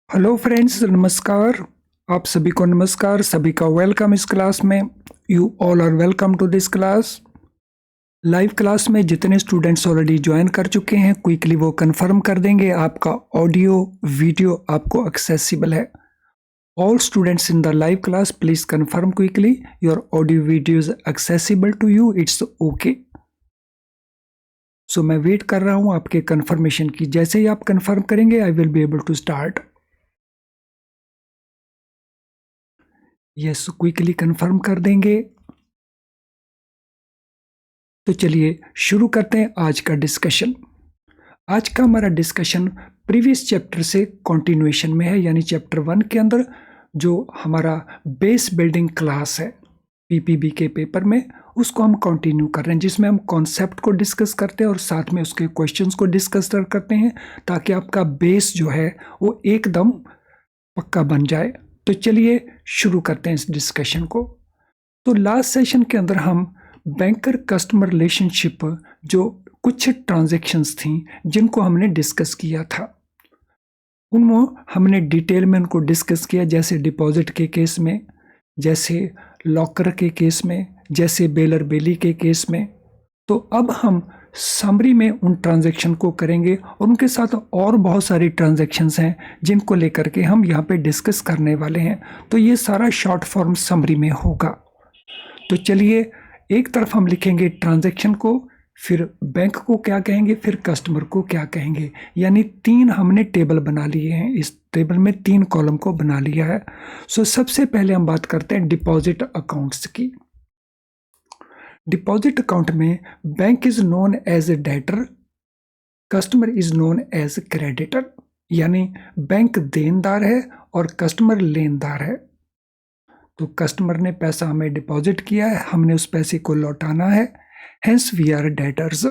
Hello friends, नमस्कार। आप सभी को नमस्कार, सभी का वेलकम इस क्लास में। You all are welcome to this class. Live class में जितने स्टूडेंट्स ऑलरेडी ज्वाइन कर चुके हैं, क्विकली वो कंफर्म कर देंगे आपका ऑडियो वीडियो आपको एक्सेसिबल है। All students in the live class please confirm quickly your audio video is accessible to you, it's okay. So मैं वेट कर रहा हूँ आपके कंफर्मेशन की। जैसे ही आप कंफर्म करेंगे I will be able to start. Yes, quickly confirm कर देंगे। तो चलिए शुरू करते हैं आज का डिस्कशन। आज का हमारा डिस्कशन प्रीवियस चैप्टर से कंटिन्यूएशन में है, यानी चैप्टर 1 के अंदर जो हमारा बेस बिल्डिंग क्लास है पीपीबी के पेपर में, उसको हम कंटिन्यू कर रहे हैं, जिसमें हम कॉन्सेप्ट को डिस्कस करते हैं और साथ में उसके क्वेश्चंस को डिस्कस करते हैं, ताकि आपका बेस जो है वो एकदम पक्का बन जाए। तो चलिए शुरू करते हैं इस डिस्कशन को। तो लास्ट सेशन के अंदर हम बैंकर कस्टमर रिलेशनशिप, जो कुछ ट्रांजैक्शंस थी जिनको हमने डिस्कस किया था, उनको हमने डिटेल में उनको डिस्कस किया, जैसे डिपॉजिट के केस में, जैसे लॉकर के केस में, जैसे बेलर बेली के केस में। तो अब हम समरी में उन ट्रांजैक्शन को करेंगे और उनके साथ और बहुत सारी ट्रांजैक्शंस हैं जिनको लेकर के हम यहाँ पे डिस्कस करने वाले हैं। तो ये सारा शॉर्ट फॉर्म समरी में होगा। तो चलिए, एक तरफ हम लिखेंगे ट्रांजैक्शन को, फिर बैंक को क्या कहेंगे, फिर कस्टमर को क्या कहेंगे, यानी 3 हमने टेबल बना लिए हैं। इस टेबल में 3 कॉलम को बना लिया है। सो सबसे पहले हम बात करते हैं डिपॉजिट अकाउंट्स की। डिपॉजिट अकाउंट में bank is known as a debtor, customer is known as creditor, यानी बैंक देनदार है और कस्टमर लेनदार है। तो कस्टमर ने पैसा हमें डिपॉजिट किया है, हमने उस पैसे को लौटाना है, hence we are debtors.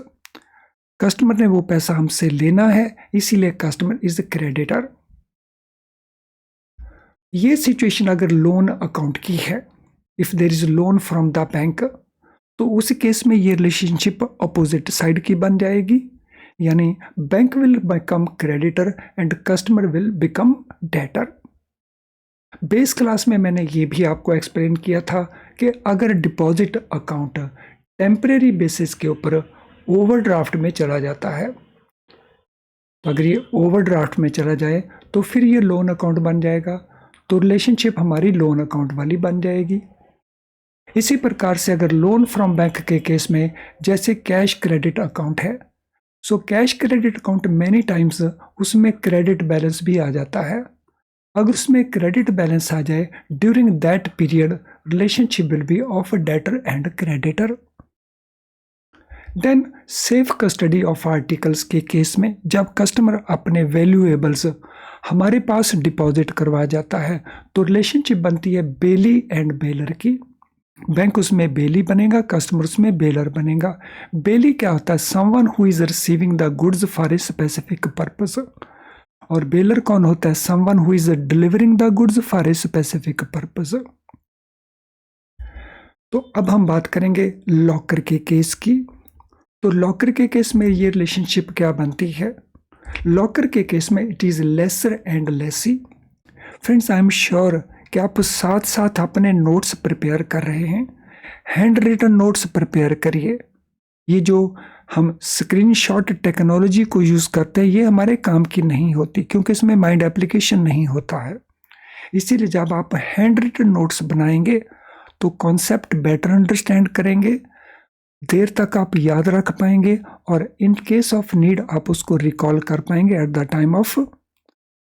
Customer ने वो पैसा हमसे लेना है, इसीलिए कस्टमर इज क्रेडिटर। ये सिचुएशन अगर लोन अकाउंट की है, if there is loan from the bank, तो उस केस में ये रिलेशनशिप अपोजिट साइड की बन जाएगी, यानी bank will become creditor and customer will become debtor. Base class में मैंने ये भी आपको एक्सप्लेन किया था कि अगर डिपॉजिट अकाउंट टेम्परेरी बेसिस के ऊपर ओवरड्राफ्ट में चला जाता है, अगर ये ओवरड्राफ्ट में चला जाए तो फिर ये लोन अकाउंट बन जाएगा, तो रिलेशनशिप हमारी लोन अकाउंट वाली बन जाएगी। इसी प्रकार से अगर लोन फ्रॉम बैंक के केस में, जैसे कैश क्रेडिट अकाउंट है, so cash credit account many times उसमें क्रेडिट बैलेंस भी आ जाता है। अगर उसमें क्रेडिट बैलेंस आ जाए during that period, relationship will be of debtor and creditor. Then safe custody of articles के केस में, जब कस्टमर अपने वैल्यूएबल्स हमारे पास डिपॉजिट करवा जाता है, तो रिलेशनशिप बनती है बेली एंड बेलर की। बैंक उसमें बेली बनेगा, कस्टमर उसमें बेलर बनेगा। बेली क्या होता है? Someone who is receiving the goods for a specific purpose. और बेलर कौन होता है? Someone who is delivering the goods for a specific purpose. तो अब हम बात करेंगे लॉकर के केस की। तो लॉकर के केस में ये रिलेशनशिप क्या बनती है? लॉकर के केस में it is lessor and lessee. Friends, I am sure कि आप साथ साथ अपने नोट्स प्रिपेयर कर रहे हैं। हैंड रिटन नोट्स प्रिपेयर करिए। ये जो हम स्क्रीनशॉट टेक्नोलॉजी को यूज़ करते हैं, ये हमारे काम की नहीं होती, क्योंकि इसमें माइंड एप्लीकेशन नहीं होता है। इसीलिए जब आप हैंड रिटन नोट्स बनाएंगे तो कॉन्सेप्ट बेटर अंडरस्टैंड करेंगे, देर तक आप याद रख पाएंगे, और इन केस ऑफ नीड आप उसको रिकॉल कर पाएंगे at the time of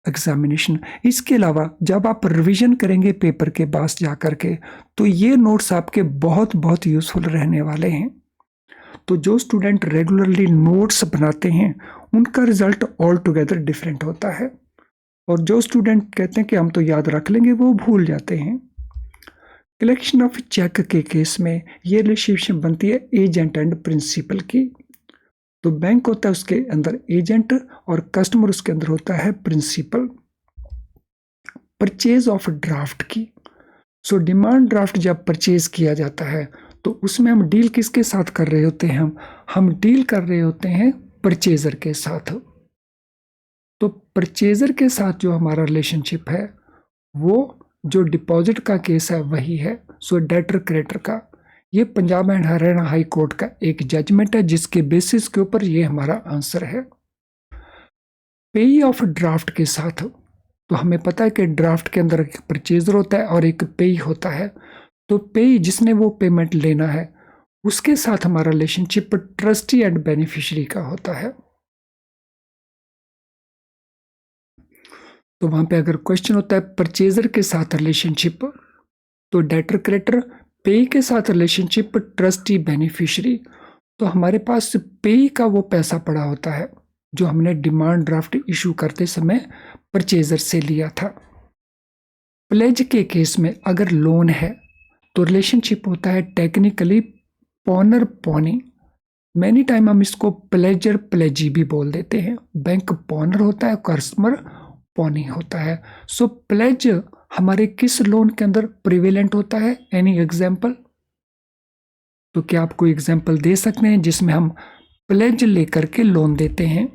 examination. इसके अलावा जब आप रिवीजन करेंगे पेपर के पास जा कर के, तो ये नोट्स आपके बहुत बहुत यूजफुल रहने वाले हैं। तो जो स्टूडेंट रेगुलरली नोट्स बनाते हैं उनका रिजल्ट ऑल टुगेदर डिफरेंट होता है, और जो स्टूडेंट कहते हैं कि हम तो याद रख लेंगे, वो भूल जाते हैं। कलेक्शन ऑफ चेक के केस में ये रिलेशनशिप बनती है एजेंट एंड प्रिंसिपल की। तो बैंक होता है उसके अंदर एजेंट और कस्टमर उसके अंदर होता है प्रिंसिपल। परचेज ऑफ ड्राफ्ट की। सो डिमांड ड्राफ्ट जब परचेज किया जाता है तो उसमें हम डील किसके साथ कर रहे होते हैं? हम डील कर रहे होते हैं परचेजर के साथ। तो परचेजर के साथ जो हमारा रिलेशनशिप है वो जो डिपॉजिट का केस है वही है। सो डेटर क्रेडिटर का ये Punjab and Haryana high court का एक जजमेंट है जिसके बेसिस के ऊपर ये हमारा आंसर है। पेई ऑफ ड्राफ्ट के साथ तो हमें पता है कि ड्राफ्ट के अंदर एक परचेजर होता है और एक पेई होता है। तो पेई जिसने वो पेमेंट लेना है उसके साथ हमारा रिलेशनशिप ट्रस्टी एंड बेनिफिशियरी का होता है। तो वहां पे अगर क्वेश्चन होता है परचेजर के साथ रिलेशनशिप तो डेटर क्रेडिटर, पे के साथ रिलेशनशिप ट्रस्टी बेनिफिशियरी। तो हमारे पास पे का वो पैसा पड़ा होता है जो हमने डिमांड ड्राफ्ट इशू करते समय परचेजर से लिया था। प्लेज के केस में अगर लोन है तो रिलेशनशिप होता है टेक्निकली पॉनर पॉनी। मैनी टाइम हम इसको प्लेजर प्लेजी भी बोल देते हैं। बैंक पॉनर होता है, कस्टमर पॉनी होता है। सो प्लेज हमारे किस लोन के अंदर प्रिवेलेंट होता है? Any example? तो क्या आप कोई एग्जाम्पल दे सकते हैं जिसमें हम प्लेज लेकर के लोन देते हैं?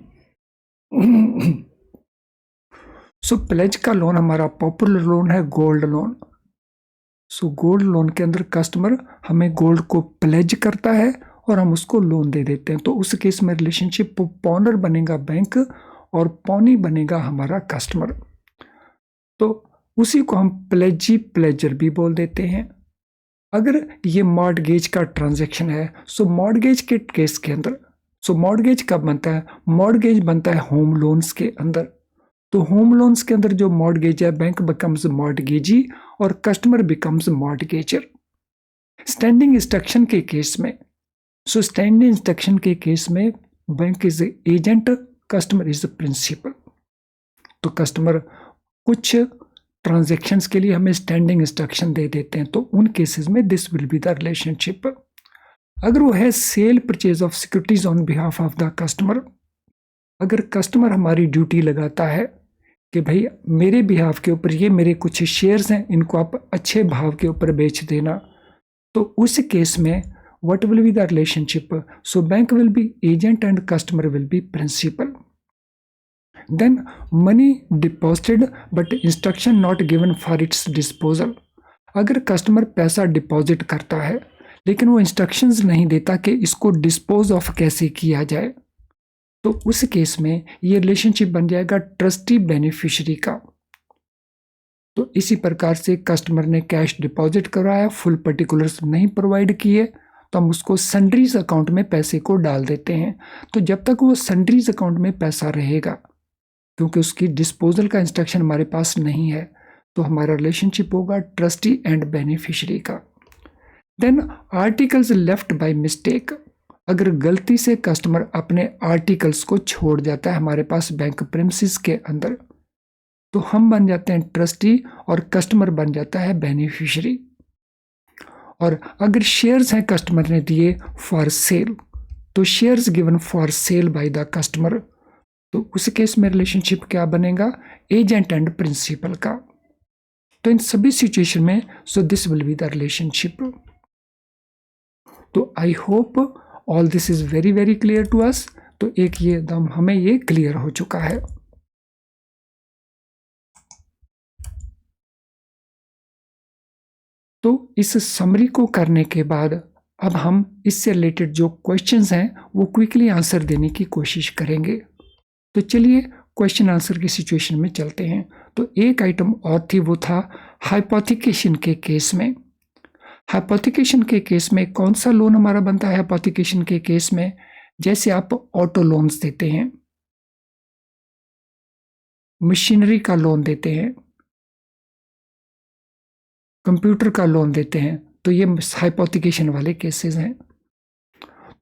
सो प्लेज का लोन हमारा पॉपुलर लोन है gold loan. So gold loan के अंदर कस्टमर हमें गोल्ड को प्लेज करता है और हम उसको लोन दे देते हैं। तो उस केस में रिलेशनशिप पॉनर बनेगा बैंक और पॉनी बनेगा हमारा कस्टमर। तो उसी को हम प्लेजी प्लेजर भी बोल देते हैं। अगर ये मॉर्टगेज का ट्रांजैक्शन है सो मॉर्टगेज के केस के अंदर, सो मॉर्टगेज कब बनता है? मॉर्टगेज बनता है होम लोन्स के अंदर। तो होम लोन्स के अंदर जो मॉर्टगेज है बैंक बिकम्स मॉर्टगेजी और customer becomes mortgagor. Standing instruction के केस में, सो स्टैंडिंग इंस्ट्रक्शन के केस में bank is agent, customer is principal. तो कस्टमर कुछ ट्रांजैक्शंस के लिए हमें स्टैंडिंग इंस्ट्रक्शन दे देते हैं तो उन केसेस में this will be the relationship. अगर वो है cell purchase of securities on behalf of the customer, अगर कस्टमर हमारी ड्यूटी लगाता है कि भाई मेरे बिहाफ के ऊपर ये मेरे कुछ शेयर्स हैं इनको आप अच्छे भाव के ऊपर बेच देना, तो उस केस में what will be the relationship? So bank will be agent and customer will be principal. Then money deposited but instruction not given for its disposal। अगर कस्टमर पैसा डिपॉजिट करता है लेकिन वो इंस्ट्रक्शंस नहीं देता कि इसको डिस्पोज ऑफ कैसे किया जाए, तो उस केस में ये रिलेशनशिप बन जाएगा ट्रस्टी बेनिफिशियरी का। तो इसी प्रकार से कस्टमर ने कैश डिपॉजिट करवाया, फुल पर्टिकुलर्स नहीं प्रोवाइड किए तो हम उसको सन्ड्रीज अकाउंट में पैसे को डाल देते हैं। तो जब तक वो सन्ड्रीज अकाउंट में पैसा रहेगा क्योंकि उसकी डिस्पोजल का इंस्ट्रक्शन हमारे पास नहीं है तो हमारा रिलेशनशिप होगा ट्रस्टी एंड बेनिफिशियरी का। Then articles left by mistake, अगर गलती से कस्टमर अपने आर्टिकल्स को छोड़ जाता है हमारे पास बैंक प्रेमिसेस के अंदर तो हम बन जाते हैं ट्रस्टी और कस्टमर बन जाता है बेनिफिशियरी। और अगर शेयर्स हैं कस्टमर ने दिए फॉर सेल तो shares given for sale by the customer, तो उस केस में रिलेशनशिप क्या बनेगा? एजेंट एंड प्रिंसिपल का। तो इन सभी सिचुएशन में so this will be the relationship. तो I hope all this is very very clear to us. तो एक ये दम हमें ये क्लियर हो चुका है। तो इस समरी को करने के बाद अब हम इससे रिलेटेड जो क्वेश्चंस हैं वो क्विकली आंसर देने की कोशिश करेंगे। तो चलिए क्वेश्चन आंसर की सिचुएशन में चलते हैं। तो एक आइटम और थी वो था हाइपोथिकेशन के केस में। हाइपोथिकेशन के केस में कौन सा लोन हमारा बनता है? हाइपोथिकेशन के केस में जैसे आप ऑटो लोन्स देते हैं, मशीनरी का लोन देते हैं, कंप्यूटर का लोन देते हैं, तो ये हाइपोथिकेशन वाले केसेस हैं।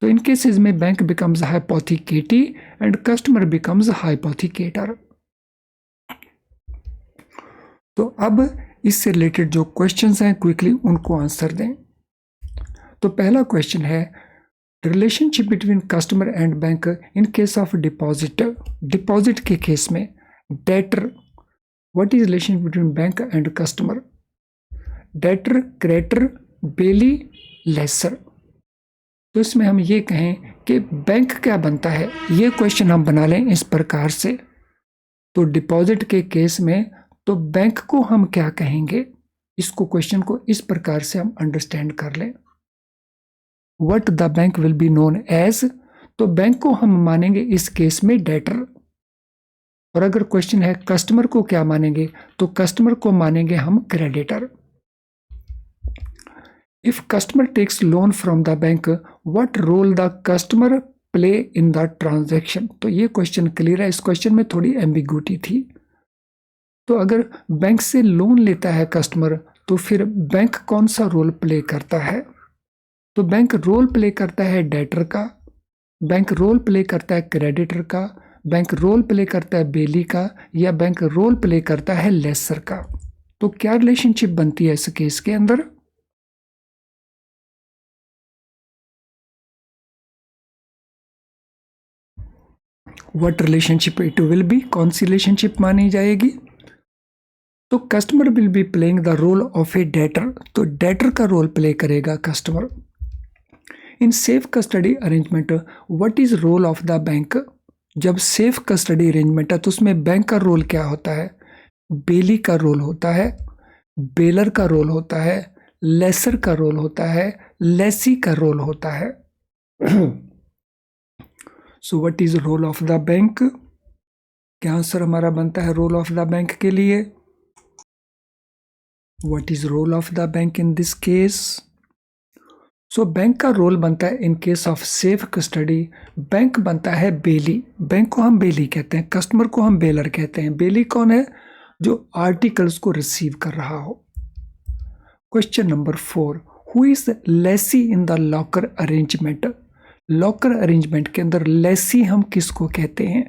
तो इन केसेस में bank becomes hypothecatee and customer becomes hypothecator. तो अब इससे रिलेटेड जो क्वेश्चंस हैं क्विकली उनको आंसर दें। तो पहला क्वेश्चन है relationship between customer and bank in case of deposit. Deposit के केस में debtor, what is relationship between bank and customer? Debtor, creditor, bailee, lessor. तो इसमें हम ये कहें कि बैंक क्या बनता है, ये क्वेश्चन हम बना लें इस प्रकार से। तो डिपॉजिट के केस में तो बैंक को हम क्या कहेंगे, इसको क्वेश्चन को इस प्रकार से हम अंडरस्टैंड कर लें। What the bank will be known as, तो बैंक को हम मानेंगे इस केस में डेटर। और अगर क्वेश्चन है कस्टमर को क्या मानेंगे, तो कस्टमर को मानेंगे हम creditor. If customer takes loan from the bank, what role the customer play in the transaction. तो ये क्वेश्चन क्लियर है, इस क्वेश्चन में थोड़ी एम्बिग्यूटी थी। तो अगर बैंक से लोन लेता है कस्टमर, तो फिर बैंक कौन सा रोल प्ले करता है, तो बैंक रोल प्ले करता है डेटर का, बैंक रोल प्ले करता है क्रेडिटर का, बैंक रोल प्ले करता है बेली का, या बैंक रोल प्ले करता है लेसर का। तो क्या रिलेशनशिप बनती है इस केस के अंदर, what relationship it will be, कौन सी रिलेशनशिप मानी जाएगी। तो customer will be playing the role of a debtor, तो डेटर का रोल प्ले करेगा customer. In safe custody arrangement what is role of the bank, जब सेफ कस्टडी अरेंजमेंट है तो उसमें बैंक का रोल क्या होता है, बेली का रोल होता है, बेलर का रोल होता है, लेसर का रोल होता है, लेसी का रोल होता है। So what is role of the bank, क्या आंसर हमारा बनता है रोल ऑफ द बैंक के लिए, what is role of the bank in this case. So bank का रोल बनता है in case of safe custody, bank बनता है बेली, बैंक को हम बेली कहते हैं, कस्टमर को हम बेलर कहते हैं। बेली कौन है, जो आर्टिकल्स को रिसीव कर रहा हो। Question number 4, who is lessee in the locker arrangement, locker arrangement के अंदर लेसी हम किसको कहते हैं,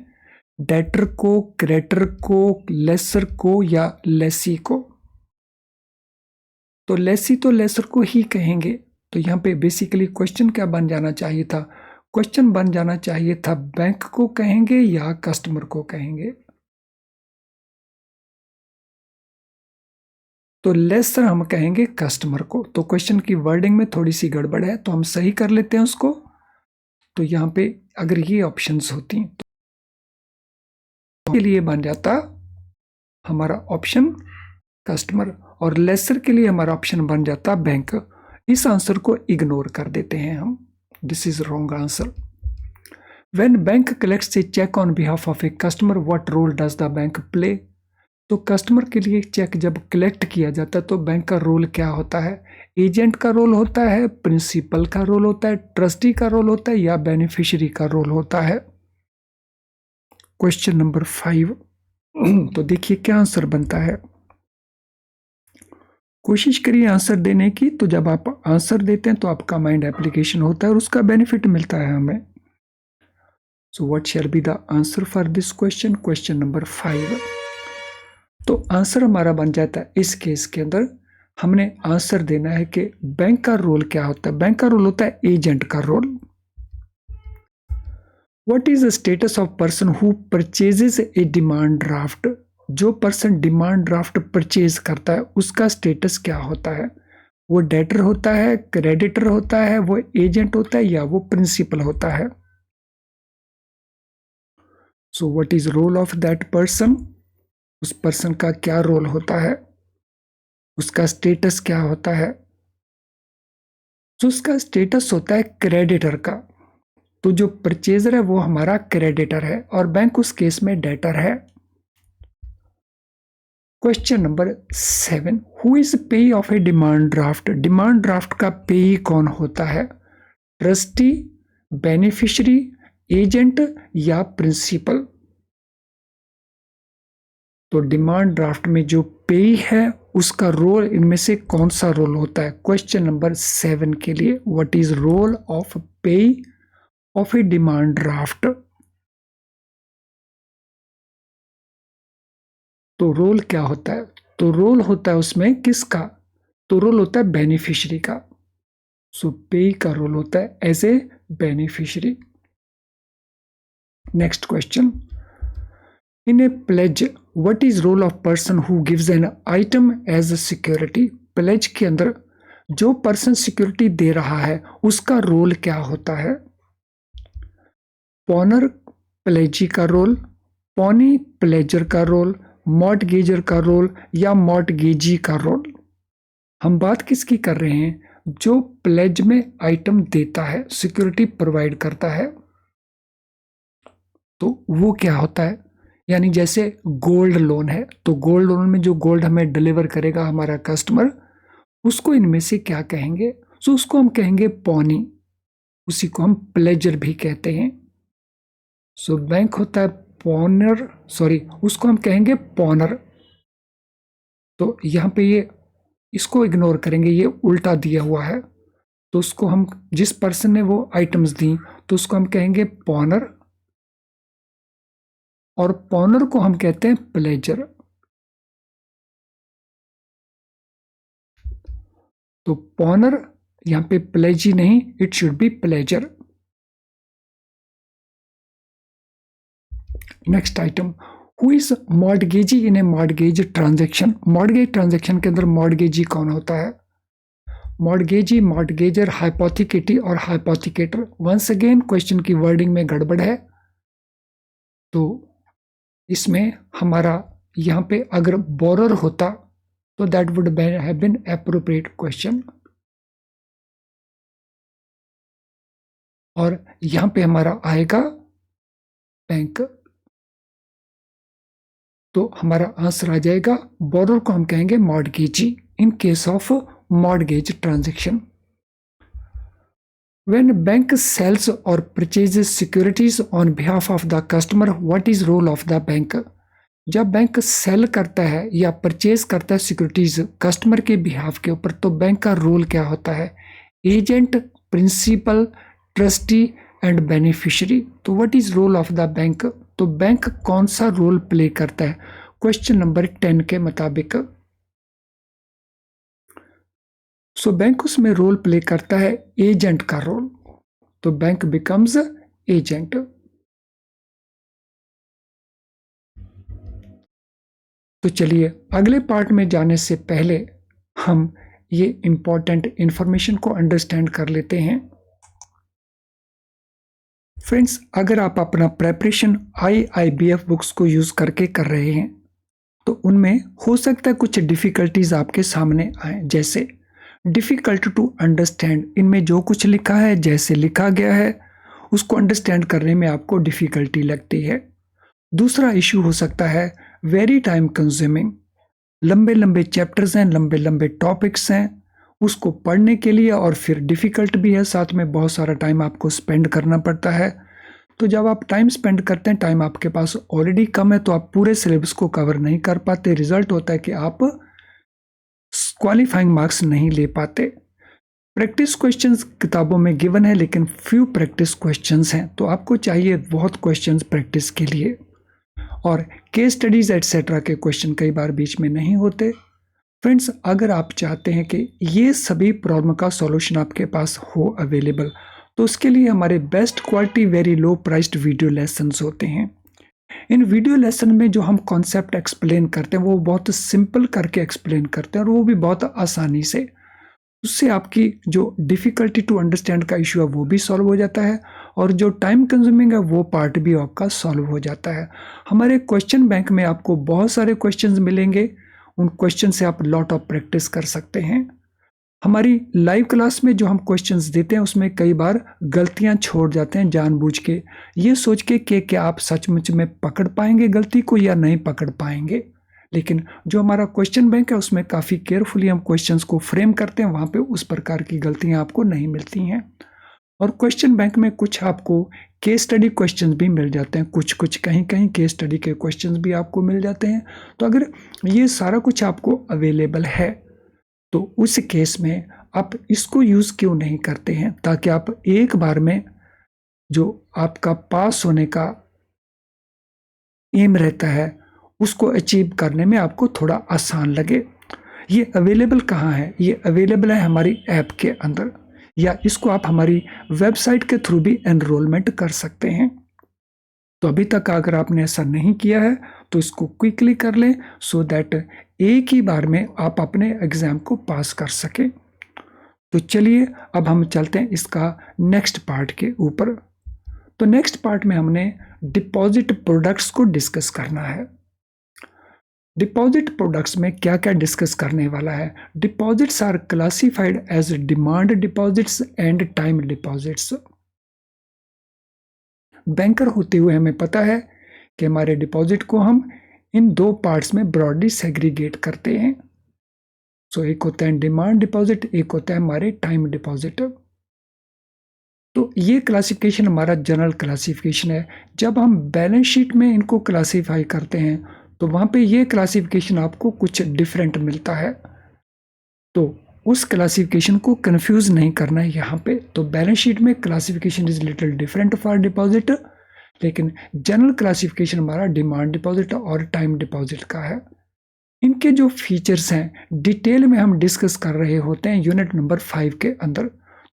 डेटर को, क्रेडिटर को, लेसर को, या लेसी को। तो लेसी तो लेसर को ही कहेंगे। तो यहाँ पे बेसिकली क्वेश्चन क्या बन जाना चाहिए था, क्वेश्चन बन जाना चाहिए था बैंक को कहेंगे या कस्टमर को कहेंगे। तो लेसर हम कहेंगे कस्टमर को। तो क्वेश्चन की वर्डिंग में थोड़ी सी गड़बड़ है, तो हम सही कर लेते हैं उसको। तो यहाँ पे अगर ये ऑप्शंस होती तो के लिए बन जाता हमारा ऑप्शन कस्टमर, और लेसर के लिए हमारा ऑप्शन बन जाता बैंक। इस आंसर को इग्नोर कर देते हैं हम, this is wrong answer. When bank collects a cheque on behalf of a customer, what role does the bank play. तो कस्टमर के लिए चेक जब कलेक्ट किया जाता है तो बैंक का रोल क्या होता है, एजेंट का रोल होता है, प्रिंसिपल का रोल होता है, ट्रस्टी का रोल होता है, या बेनिफिशियरी का रोल होता है। क्वेश्चन नंबर 5, तो देखिए क्या आंसर बनता है। कोशिश करिए आंसर देने की, तो जब आप आंसर देते हैं तो आपका माइंड एप्लीकेशन होता है और उसका बेनिफिट मिलता है हमें। So what shall be the answer for this question, question number 5। तो आंसर हमारा बन जाता है इस केस के अंदर हमने आंसर देना है कि बैंक का रोल क्या होता है, बैंक का रोल होता है एजेंट का role. What is the status of person who purchases a demand draft, जो पर्सन डिमांड ड्राफ्ट परचेज करता है उसका स्टेटस क्या होता है, वो डेटर होता है, क्रेडिटर होता है, वो एजेंट होता है, या वो प्रिंसिपल होता है। So what is role of that person, उस पर्सन का क्या रोल होता है, उसका स्टेटस क्या होता है। तो उसका स्टेटस होता है क्रेडिटर का। तो जो परचेजर है वो हमारा क्रेडिटर है और बैंक उस केस में डेटर है। क्वेश्चन नंबर 7, हु इज पेई of A demand draft, demand draft का पेई कौन होता है, ट्रस्टी, बेनिफिशियरी, एजेंट, या प्रिंसिपल। तो डिमांड ड्राफ्ट में जो पेई है उसका रोल इनमें से कौन सा रोल होता है। क्वेश्चन नंबर 7 के लिए, व्हाट इज रोल ऑफ पेई ऑफ ए डिमांड ड्राफ्ट। तो रोल क्या होता है, तो रोल होता है उसमें किसका, तो रोल होता है बेनिफिशियरी का। सो पेई का रोल होता है as a beneficiary. Next question, in a pledge what is role of person who gives an item as a security. Pledge के अंदर जो पर्सन सिक्योरिटी दे रहा है उसका रोल क्या होता है, पॉनर प्लेजी का रोल, पॉनी प्लेजर का रोल, मॉर्टगेजर का रोल या मॉर्टगेजी का रोल। हम बात किसकी कर रहे हैं? जो प्लेज में आइटम देता है, सिक्योरिटी प्रोवाइड करता है, तो वो क्या होता है? यानी जैसे गोल्ड लोन है, तो गोल्ड लोन में जो गोल्ड हमें डिलीवर करेगा हमारा कस्टमर, उसको इनमें से क्या कहेंगे? सो उसको हम कहेंगे पॉनी, उसी को हम प्लेजर भी कहते हैं। सो बैंक होता है पॉनर, सॉरी उसको हम कहेंगे पॉनर। तो यहाँ पे ये इसको इग्नोर करेंगे, ये उल्टा दिया हुआ है, तो उसको हम, जिस पर्सन ने वो आइटम्स दी, तो उसको हम कहेंगे पॉनर, और पॉनर को हम कहते हैं प्लेजर। तो पॉनर यहां पे प्लेजी नहीं, it should be pledger. Next item, who is mortgagee in a mortgage transaction. Mortgage transaction के अंदर मॉर्टगेजी कौन होता है? मॉर्टगेजी, मॉर्टगेजर, हाइपोथिकेटी और हाइपोथिकेटर। वंस अगेन क्वेश्चन की वर्डिंग में गड़बड़ है, तो इसमें हमारा यहाँ पे अगर बोरर होता तो that would have been appropriate question, और यहाँ पे हमारा आएगा बैंक। तो हमारा आंसर आ जाएगा, बोरर को हम कहेंगे mortgagee in case of mortgage transaction. When bank sells or purchases securities on behalf of the customer, what is role of the bank? जब बैंक सेल करता है या परचेज करता है सिक्योरिटीज कस्टमर के बिहाफ के ऊपर, तो बैंक का रोल क्या होता है? Agent, principal, trustee and beneficiary. तो what is role of the bank? तो बैंक कौन सा रोल प्ले करता है क्वेश्चन नंबर 10 के मुताबिक? सो बैंक उसमें रोल प्ले करता है एजेंट का रोल, तो बैंक बिकम्स एजेंट। तो चलिए अगले पार्ट में जाने से पहले हम ये इंपॉर्टेंट इंफॉर्मेशन को अंडरस्टैंड कर लेते हैं। फ्रेंड्स, अगर आप अपना प्रेपरेशन IIBF बुक्स को यूज करके कर रहे हैं, तो उनमें हो सकता है कुछ डिफिकल्टीज आपके सामने आए, जैसे डिफिकल्ट टू अंडरस्टैंड। इनमें जो कुछ लिखा है, जैसे लिखा गया है, उसको अंडरस्टैंड करने में आपको डिफिकल्टी लगती है। दूसरा इश्यू हो सकता है वेरी टाइम कंज्यूमिंग। लंबे लंबे चैप्टर्स हैं, लंबे लंबे टॉपिक्स हैं, उसको पढ़ने के लिए, और फिर डिफिकल्ट भी है, साथ में बहुत सारा टाइम आपको स्पेंड करना पड़ता है। तो जब आप टाइम स्पेंड करते हैं, टाइम आपके पास ऑलरेडी कम है, तो आप पूरे सिलेबस को कवर नहीं कर पाते। रिजल्ट होता है कि आप क्वालिफाइंग मार्क्स नहीं ले पाते। प्रैक्टिस क्वेश्चंस किताबों में गिवन है, लेकिन फ्यू प्रैक्टिस क्वेश्चंस हैं, तो आपको चाहिए बहुत क्वेश्चंस प्रैक्टिस के लिए। और केस स्टडीज एटसेट्रा के क्वेश्चन कई बार बीच में नहीं होते। फ्रेंड्स, अगर आप चाहते हैं कि ये सभी प्रॉब्लम का सॉल्यूशन आपके पास हो अवेलेबल, तो उसके लिए हमारे best quality very low priced video lessons होते हैं। इन वीडियो लेसन में जो हम कॉन्सेप्ट एक्सप्लेन करते हैं, वो बहुत सिंपल करके एक्सप्लेन करते हैं, और वो भी बहुत आसानी से। उससे आपकी जो डिफ़िकल्टी टू अंडरस्टैंड का इशू है वो भी सॉल्व हो जाता है, और जो टाइम कंज्यूमिंग है वो पार्ट भी आपका सॉल्व हो जाता है। हमारे क्वेश्चन बैंक में आपको बहुत सारे क्वेश्चंस मिलेंगे, उन क्वेश्चन से आप लॉट ऑफ प्रैक्टिस कर सकते हैं। हमारी लाइव क्लास में जो हम क्वेश्चंस देते हैं, उसमें कई बार गलतियां छोड़ जाते हैं जानबूझ के, ये सोच के कि क्या आप सचमुच में पकड़ पाएंगे गलती को या नहीं पकड़ पाएंगे। लेकिन जो हमारा क्वेश्चन बैंक है, उसमें काफ़ी केयरफुली हम क्वेश्चंस को फ्रेम करते हैं, वहाँ पे उस प्रकार की गलतियाँ आपको नहीं मिलती हैं। और क्वेश्चन बैंक में कुछ आपको केस स्टडी क्वेश्चंस भी मिल जाते हैं, कुछ कहीं कहीं केस स्टडी के क्वेश्चंस भी आपको मिल जाते हैं। तो अगर ये सारा कुछ आपको अवेलेबल है, तो उस केस में आप इसको यूज़ क्यों नहीं करते हैं, ताकि आप एक बार में जो आपका पास होने का एम रहता है, उसको अचीव करने में आपको थोड़ा आसान लगे। ये अवेलेबल कहाँ है? ये अवेलेबल है हमारी ऐप के अंदर, या इसको आप हमारी वेबसाइट के थ्रू भी एनरोलमेंट कर सकते हैं। तो अभी तक अगर आपने ऐसा नहीं किया है, तो इसको क्विकली कर लें, सो दैट एक ही बार में आप अपने एग्ज़ाम को पास कर सकें। तो चलिए अब हम चलते हैं इसका नेक्स्ट पार्ट के ऊपर। तो नेक्स्ट पार्ट में हमने डिपॉजिट प्रोडक्ट्स को डिस्कस करना है। डिपॉजिट प्रोडक्ट्स में क्या क्या डिस्कस करने वाला है? Deposits are classified as demand deposits and time deposits. Banker होते हुए हमें पता है कि हमारे डिपॉजिट को हम इन दो पार्ट्स में ब्रॉडली सेग्रीगेट करते हैं। सो एक होता है डिमांड डिपॉजिट, एक होता है हमारे टाइम डिपॉजिट। तो ये क्लासिफिकेशन हमारा जनरल क्लासिफिकेशन है। जब हम बैलेंस शीट में इनको क्लासीफाई करते हैं तो वहाँ पे ये क्लासिफिकेशन आपको कुछ डिफरेंट मिलता है, तो उस क्लासिफिकेशन को कंफ्यूज नहीं करना है यहाँ पे। तो बैलेंस शीट में classification is little different for deposit, लेकिन जनरल क्लासिफिकेशन हमारा डिमांड डिपॉजिट और टाइम डिपॉजिट का है। इनके जो फीचर्स हैं डिटेल में हम डिस्कस कर रहे होते हैं यूनिट नंबर 5 के अंदर,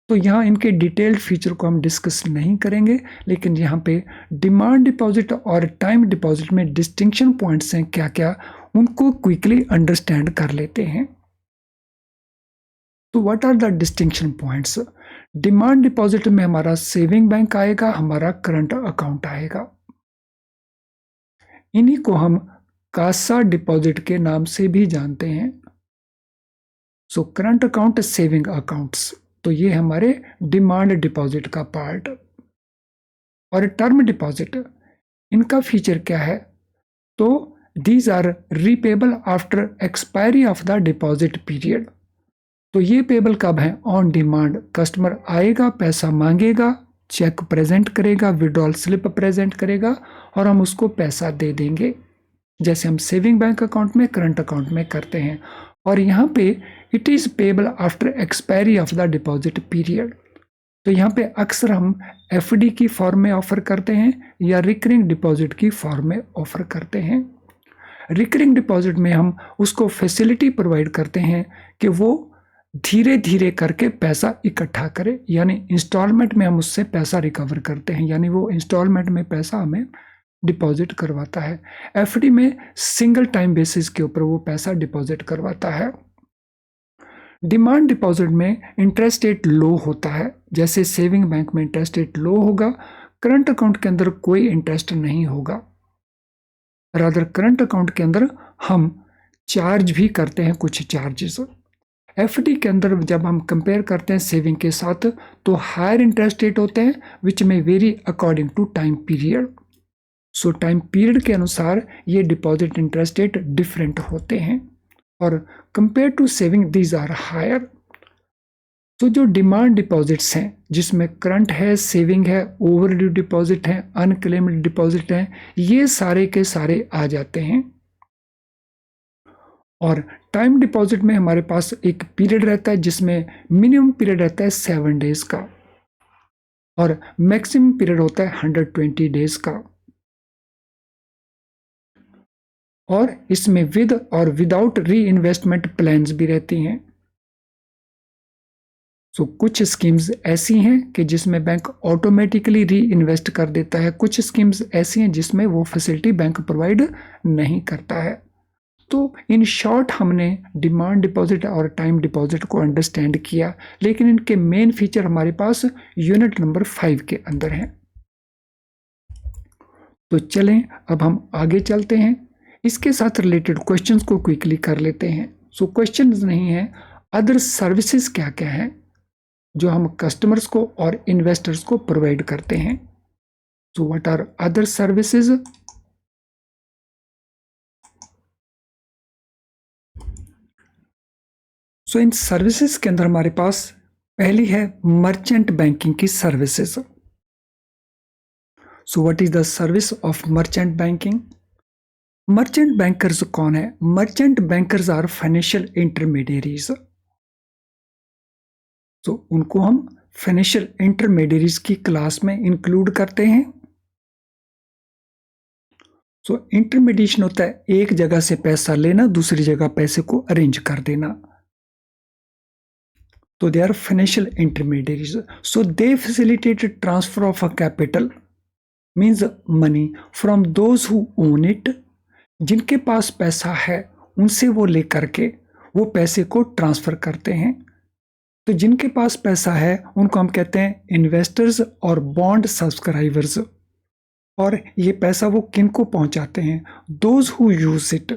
तो यहाँ इनके डिटेल्ड फीचर को हम डिस्कस नहीं करेंगे, लेकिन यहाँ पे डिमांड डिपॉजिट और टाइम डिपॉजिट में डिस्टिंक्शन पॉइंट्स हैं क्या क्या, उनको क्विकली अंडरस्टैंड कर लेते हैं। तो what are the distinction points? Demand deposit में हमारा सेविंग बैंक आएगा, हमारा करंट अकाउंट आएगा। इन्हीं को हम कासा डिपॉजिट के नाम से भी जानते हैं। So current account, saving accounts, तो ये हमारे डिमांड डिपॉजिट का पार्ट। और टर्म डिपॉजिट, इनका फीचर क्या है? तो these are repayable after expiry of the deposit period. तो ये पेबल कब है? On demand. कस्टमर आएगा, पैसा मांगेगा, चेक प्रेजेंट करेगा, विड्रॉल स्लिप प्रेजेंट करेगा और हम उसको पैसा दे देंगे, जैसे हम सेविंग बैंक अकाउंट में, करंट अकाउंट में करते हैं। और यहाँ पे it is payable after expiry of the deposit period. तो यहाँ पे अक्सर हम एफडी की फॉर्म में ऑफर करते हैं या रिकरिंग डिपॉजिट की फॉर्म में ऑफर करते हैं। रिकरिंग डिपॉजिट में हम उसको फैसिलिटी प्रोवाइड करते हैं कि वो धीरे धीरे करके पैसा इकट्ठा करे, यानी इंस्टॉलमेंट में हम उससे पैसा रिकवर करते हैं, यानी वो इंस्टॉलमेंट में पैसा हमें डिपॉजिट करवाता है। एफडी में सिंगल टाइम बेसिस के ऊपर वो पैसा डिपॉजिट करवाता है। डिमांड डिपॉजिट में इंटरेस्ट रेट लो होता है, जैसे सेविंग बैंक में इंटरेस्ट रेट लो होगा, करंट अकाउंट के अंदर कोई इंटरेस्ट नहीं होगा। रादर करंट अकाउंट के अंदर हम चार्ज भी करते हैं कुछ चार्जेस। एफडी के अंदर जब हम कंपेयर करते हैं सेविंग के साथ तो हायर इंटरेस्ट रेट होते हैं विच में vary according to time period. So time period के अनुसार ये डिपॉजिट इंटरेस्ट रेट डिफरेंट होते हैं और compare to saving these are higher. तो जो डिमांड डिपॉजिट्स हैं जिसमें करंट है, सेविंग है, ओवरड्यू डिपॉजिट है, अनक्लेम्ड डिपॉजिट है, ये सारे के सारे आ जाते हैं। और टाइम डिपॉजिट में हमारे पास एक पीरियड रहता है जिसमें मिनिमम पीरियड रहता है 7 डेज का और मैक्सिमम पीरियड होता है 120 डेज का। और इसमें विद और विदाउट री इन्वेस्टमेंट प्लान्स भी रहती हैं। सो कुछ स्कीम्स ऐसी हैं कि जिसमें बैंक ऑटोमेटिकली री इन्वेस्ट कर देता है, कुछ स्कीम्स ऐसी हैं जिसमें वो फैसिलिटी बैंक प्रोवाइड नहीं करता है। तो इन शॉर्ट हमने डिमांड डिपॉजिट और टाइम डिपॉजिट को अंडरस्टैंड किया, लेकिन इनके मेन फीचर हमारे पास यूनिट नंबर 5 के अंदर हैं। तो चलें अब हम आगे चलते हैं, इसके साथ रिलेटेड क्वेश्चंस को क्विकली कर लेते हैं। सो क्वेश्चंस नहीं है, अदर सर्विसेज क्या क्या हैं जो हम कस्टमर्स को और इन्वेस्टर्स को प्रोवाइड करते हैं। So what are other services? So इन सर्विसेज के अंदर हमारे पास पहली है मर्चेंट बैंकिंग की services. So what is the service of merchant banking? Merchant bankers कौन है? Merchant bankers are financial intermediaries. तो उनको हम फाइनेंशियल इंटरमीडियरीज की क्लास में इंक्लूड करते हैं। सो इंटरमीडिएशन होता है एक जगह से पैसा लेना, दूसरी जगह पैसे को अरेंज कर देना। तो they are financial intermediaries. So they facilitate transfer of a capital means money from those who own it. जिनके पास पैसा है उनसे वो लेकर के वो पैसे को ट्रांसफर करते हैं। तो जिनके पास पैसा है उनको हम कहते हैं इन्वेस्टर्स और बॉन्ड सब्सक्राइबर्स। और ये पैसा वो किन को पहुंचाते हैं? Those who use it.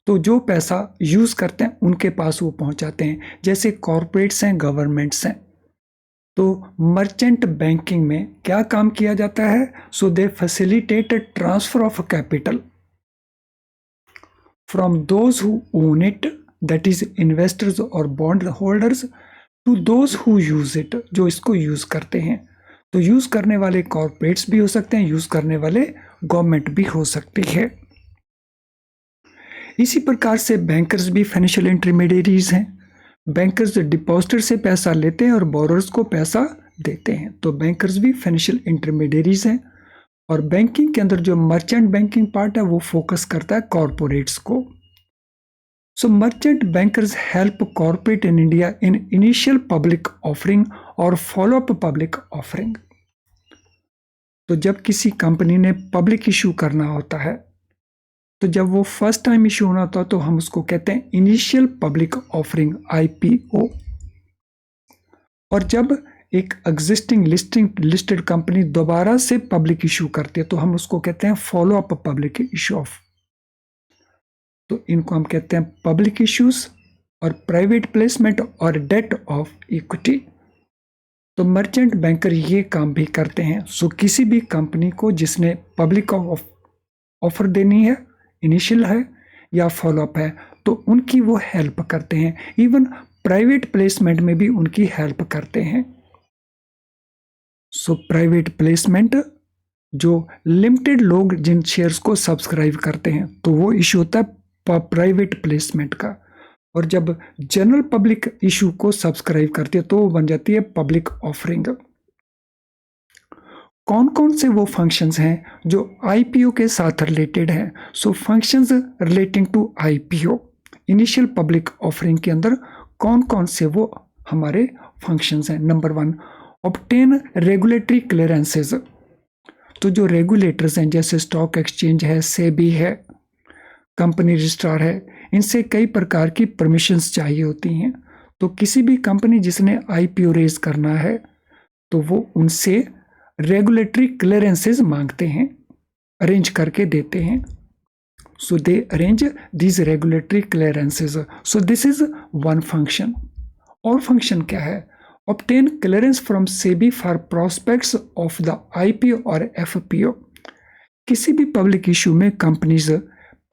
तो जो पैसा यूज करते हैं उनके पास वो पहुंचाते हैं, जैसे कॉरपोरेट्स हैं, गवर्नमेंट्स हैं। तो मर्चेंट बैंकिंग में क्या काम किया जाता है? So they facilitate transfer of capital from those who own it, that is investors और bond holders, to those who use it, जो इसको यूज करते हैं। तो यूज करने वाले कॉर्पोरेट्स भी हो सकते हैं, यूज करने वाले गवर्नमेंट भी हो सकती है। इसी प्रकार से बैंकर्स भी फाइनेंशियल इंटरमीडिएरीज हैं। बैंकर्स डिपॉजिटर से पैसा लेते हैं और बोरोअर्स को पैसा देते हैं, तो बैंकर्स भी फाइनेंशियल इंटरमीडिएरीज हैं। और बैंकिंग के अंदर जो मर्चेंट बैंकिंग पार्ट है वो फोकस करता है कॉर्पोरेट्स को। So merchant bankers help corporate in India in initial public offering और फॉलोअप पब्लिक ऑफरिंग। तो जब किसी कंपनी ने पब्लिक इशू करना होता है, तो जब वो फर्स्ट टाइम इशू होना होता है तो हम उसको कहते हैं इनिशियल पब्लिक ऑफरिंग, IPO। और जब एक एग्जिस्टिंग लिस्टेड कंपनी दोबारा से पब्लिक इशू करती है तो हम उसको कहते हैं follow up public issue of. तो इनको हम कहते हैं पब्लिक इश्यूज और प्राइवेट प्लेसमेंट और डेट ऑफ इक्विटी। तो मर्चेंट बैंकर ये काम भी करते हैं। सो किसी भी कंपनी को जिसने पब्लिक ऑफर देनी है, इनिशियल है या फॉलोअप है, तो उनकी वो हेल्प करते हैं। इवन प्राइवेट प्लेसमेंट में भी उनकी हेल्प करते हैं। सो प्राइवेट प्लेसमेंट, जो लिमिटेड लोग जिन शेयर्स को सब्सक्राइब करते हैं, तो वो इशू होता है प्राइवेट प्लेसमेंट का। और जब जनरल पब्लिक इशू को सब्सक्राइब करती है तो वो बन जाती है पब्लिक ऑफरिंग। कौन कौन से वो फंक्शंस हैं जो IPO के साथ रिलेटेड हैं? So functions relating to IPO, initial public offering के अंदर कौन कौन से वो हमारे फंक्शंस हैं? Number 1, obtain regulatory clearances. तो जो रेगुलेटर्स हैं, जैसे स्टॉक एक्सचेंज है, सेबी है, कंपनी रजिस्ट्रार है, इनसे कई प्रकार की परमिशंस चाहिए होती हैं। तो किसी भी कंपनी जिसने IPO रेज करना है तो वो उनसे रेगुलेटरी क्लियरेंसेस मांगते हैं, अरेंज करके देते हैं। So they arrange these regulatory clearances. So this is one function. और फंक्शन क्या है? Obtain clearance from SEBI for prospectus of the IPO और FPO। किसी भी पब्लिक इशू में कंपनीज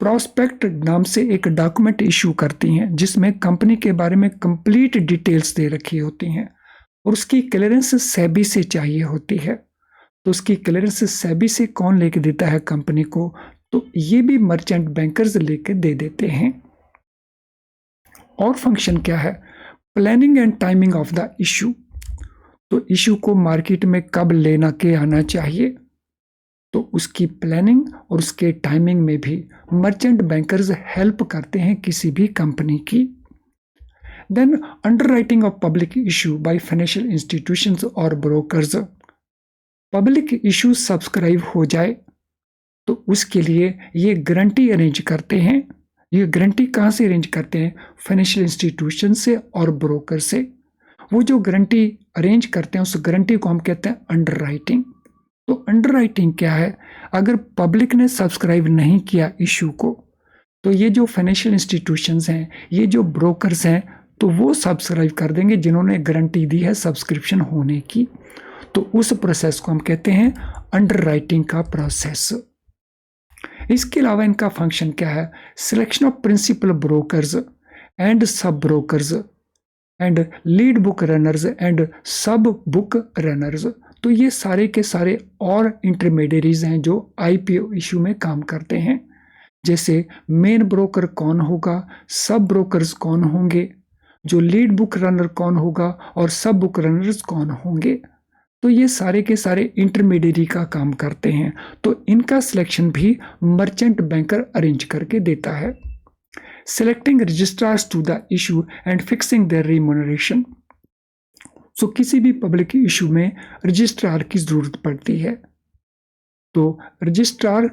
प्रोस्पेक्ट नाम से एक डॉक्यूमेंट इशू करती हैं जिसमें कंपनी के बारे में कंप्लीट डिटेल्स दे रखी होती हैं और उसकी क्लियरेंस सेबी से चाहिए होती है। तो उसकी क्लियरेंस सेबी से कौन लेके देता है कंपनी को? तो ये भी मर्चेंट बैंकर्स लेके दे देते हैं। और फंक्शन क्या है? Planning and timing of the issue. तो इशू को मार्केट में कब लेना के आना चाहिए, तो उसकी प्लानिंग और उसके टाइमिंग में भी मर्चेंट बैंकर्स हेल्प करते हैं किसी भी कंपनी की। Then underwriting of public issue by financial institutions और ब्रोकर्स। पब्लिक इशू सब्सक्राइब हो जाए तो उसके लिए ये गारंटी अरेंज करते हैं। ये गारंटी कहाँ से अरेंज करते हैं? फाइनेंशियल इंस्टीट्यूशन से और ब्रोकर से। वो जो गारंटी अरेंज करते हैं उस गारंटी को हम कहते हैं अंडरराइटिंग। तो अंडरराइटिंग क्या है? अगर पब्लिक ने सब्सक्राइब नहीं किया इशू को, तो ये जो फाइनेंशियल इंस्टीट्यूशंस हैं, ये जो ब्रोकर्स हैं, तो वो सब्सक्राइब कर देंगे जिन्होंने गारंटी दी है सब्सक्रिप्शन होने की। तो उस प्रोसेस को हम कहते हैं अंडरराइटिंग का प्रोसेस। इसके अलावा इनका फंक्शन क्या है? Selection of principal brokers and sub brokers and lead book runners and sub book runners. तो ये सारे के सारे और इंटरमीडियरीज हैं जो IPO इशू में काम करते हैं। जैसे मेन ब्रोकर कौन होगा, सब ब्रोकर्स कौन होंगे, जो लीड बुक रनर कौन होगा और सब बुक रनर्स कौन होंगे। तो ये सारे के सारे इंटरमीडियरी का काम करते हैं। तो इनका सिलेक्शन भी मर्चेंट बैंकर अरेंज करके देता है। Selecting registrars to the issue and fixing their remuneration. So किसी भी पब्लिक इशू में रजिस्ट्रार की जरूरत पड़ती है। तो रजिस्ट्रार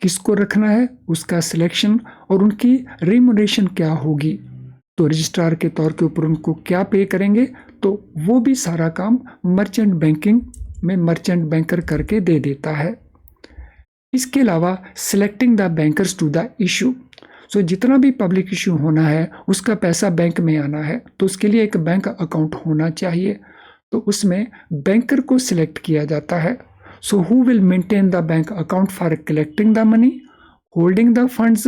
किसको रखना है, उसका सिलेक्शन और उनकी रिम्यूनरेशन क्या होगी, तो रजिस्ट्रार के तौर के ऊपर उनको क्या पे करेंगे, तो वो भी सारा काम मर्चेंट बैंकिंग में मर्चेंट बैंकर करके दे देता है। इसके अलावा selecting the bankers to the issue. So जितना भी पब्लिक इशू होना है उसका पैसा बैंक में आना है तो उसके लिए एक बैंक अकाउंट होना चाहिए, तो उसमें बैंकर को सिलेक्ट किया जाता है। So who will maintain the bank account for collecting the money, holding the funds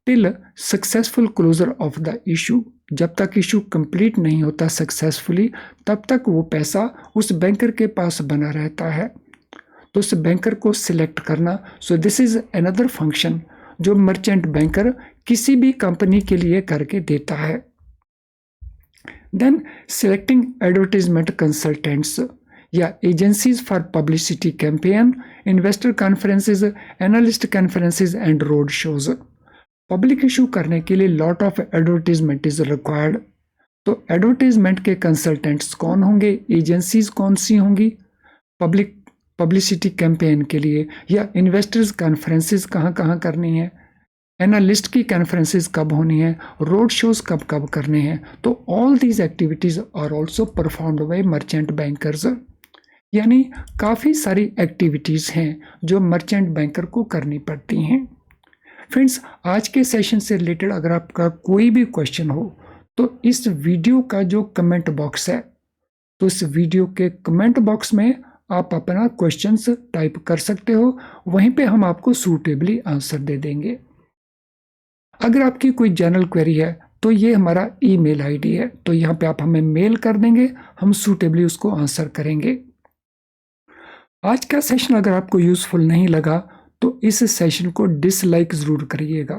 till successful closure of the issue. जब तक इशू कंप्लीट नहीं होता सक्सेसफुली तब तक वो पैसा उस बैंकर के पास बना रहता है, तो उस बैंकर को सिलेक्ट करना। सो दिस इज अनदर फंक्शन जो मर्चेंट बैंकर किसी भी कंपनी के लिए करके देता है। देन सिलेक्टिंग एडवर्टाइजमेंट कंसल्टेंट्स या agencies for publicity campaign, investor conferences, analyst conferences and road shows. Public issue करने के लिए lot of advertisement is required, तो एडवर्टीजमेंट के कंसल्टेंट्स कौन होंगे, एजेंसीज कौन सी होंगी पब्लिसिटी कैंपेन के लिए, या इन्वेस्टर्स कॉन्फ्रेंसेस कहाँ कहाँ करनी है, एनालिस्ट की कॉन्फ्रेंसेस कब होनी है, रोड शोज कब कब करने हैं। तो all these activities are also performed by merchant bankers. यानी काफ़ी सारी एक्टिविटीज़ हैं जो मर्चेंट बैंकर को करनी पड़ती हैं। फ्रेंड्स, आज के सेशन से रिलेटेड अगर आपका कोई भी क्वेश्चन हो तो इस वीडियो का जो कमेंट बॉक्स है, तो इस वीडियो के कमेंट बॉक्स में आप अपना क्वेश्चंस टाइप कर सकते हो, वहीं पे हम आपको सूटेबली आंसर दे देंगे। अगर आपकी कोई जनरल क्वेरी है तो ये हमारा ईमेल आईडी है, तो यहाँ पे आप हमें मेल कर देंगे, हम सूटेबली उसको आंसर करेंगे। आज का सेशन अगर आपको यूजफुल नहीं लगा तो इस सेशन को डिसलाइक ज़रूर करिएगा,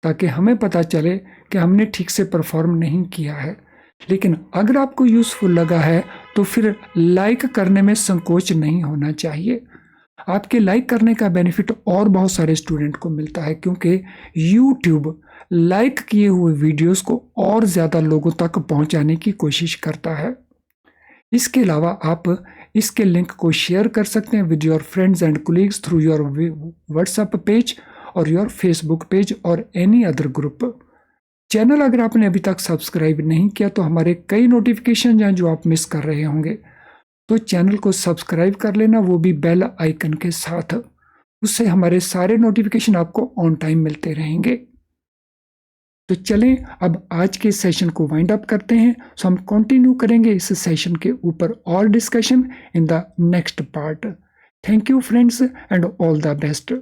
ताकि हमें पता चले कि हमने ठीक से परफॉर्म नहीं किया है। लेकिन अगर आपको यूजफुल लगा है तो फिर लाइक करने में संकोच नहीं होना चाहिए। आपके लाइक करने का बेनिफिट और बहुत सारे स्टूडेंट को मिलता है, क्योंकि YouTube लाइक किए हुए वीडियोस को और ज़्यादा लोगों तक पहुंचाने की कोशिश करता है। इसके अलावा आप इसके लिंक को शेयर कर सकते हैं with your friends and colleagues through your WhatsApp page और योर फेसबुक पेज और एनी अदर ग्रुप। चैनल अगर आपने अभी तक सब्सक्राइब नहीं किया तो हमारे कई नोटिफिकेशन हैं जो आप मिस कर रहे होंगे, तो चैनल को सब्सक्राइब कर लेना, वो भी बेल आइकन के साथ। उससे हमारे सारे नोटिफिकेशन आपको ऑन टाइम मिलते रहेंगे। तो चलें अब आज के सेशन को वाइंड अप करते हैं। सो हम कंटिन्यू करेंगे इस सेशन के ऊपर और discussion in the next part. Thank you friends and all the best.